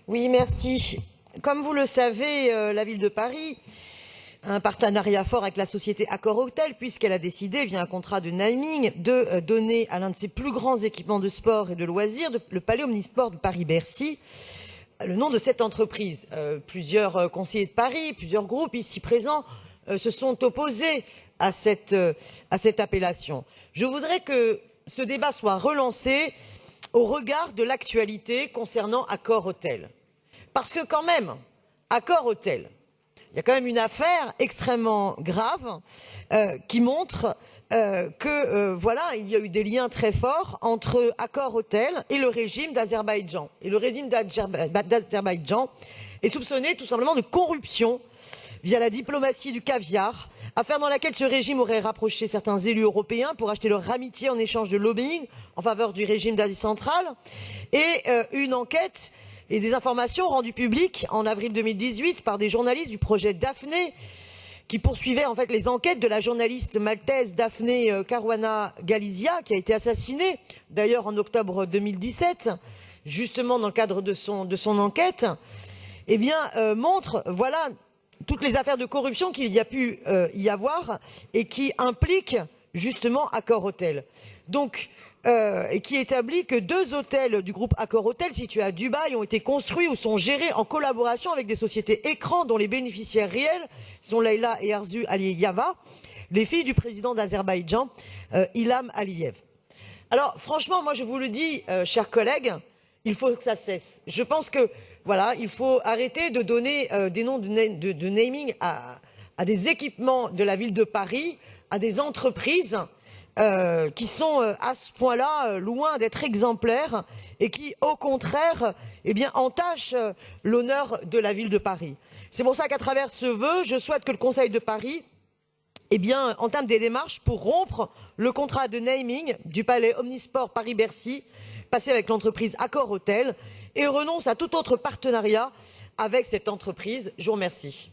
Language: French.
Oui, merci. Comme vous le savez, la ville de Paris a un partenariat fort avec la société Accor Hôtel, puisqu'elle a décidé, via un contrat de naming, de donner à l'un de ses plus grands équipements de sport et de loisirs, le Palais Omnisport de Paris-Bercy, le nom de cette entreprise. Plusieurs conseillers de Paris, plusieurs groupes ici présents se sont opposés à cette appellation. Je voudrais que ce débat soit relancé au regard de l'actualité concernant Accor Hôtel. Parce que quand même, Accor Hôtel, il y a quand même une affaire extrêmement grave qui montre voilà, il y a eu des liens très forts entre Accor Hôtel et le régime d'Azerbaïdjan. Et le régime d'Azerbaïdjan est soupçonné tout simplement de corruption via la diplomatie du caviar, affaire dans laquelle ce régime aurait rapproché certains élus européens pour acheter leur amitié en échange de lobbying en faveur du régime d'Asie centrale, et une enquête et des informations rendues publiques en avril 2018 par des journalistes du projet Daphné, qui poursuivaient en fait les enquêtes de la journaliste maltaise Daphne Caruana Galizia, qui a été assassinée d'ailleurs en octobre 2017, justement dans le cadre de son enquête, eh bien montre, voilà, toutes les affaires de corruption qu'il y a pu y avoir et qui impliquent justement Accor Hôtel. Donc, et qui établit que 2 hôtels du groupe Accor Hôtel situés à Dubaï ont été construits ou sont gérés en collaboration avec des sociétés écrans dont les bénéficiaires réels sont Leïla et Arzu Aliyeva, les filles du président d'Azerbaïdjan, Ilham Aliyev. Alors franchement, moi je vous le dis, chers collègues, il faut que ça cesse. Je pense que voilà, il faut arrêter de donner des noms de naming à des équipements de la ville de Paris, à des entreprises qui sont à ce point-là loin d'être exemplaires et qui, au contraire, eh bien, entachent l'honneur de la ville de Paris. C'est pour ça qu'à travers ce vœu, je souhaite que le Conseil de Paris eh bien, entame des démarches pour rompre le contrat de naming du Palais Omnisport Paris-Bercy, passé avec l'entreprise Accor Hôtel, et renonce à tout autre partenariat avec cette entreprise. Je vous remercie.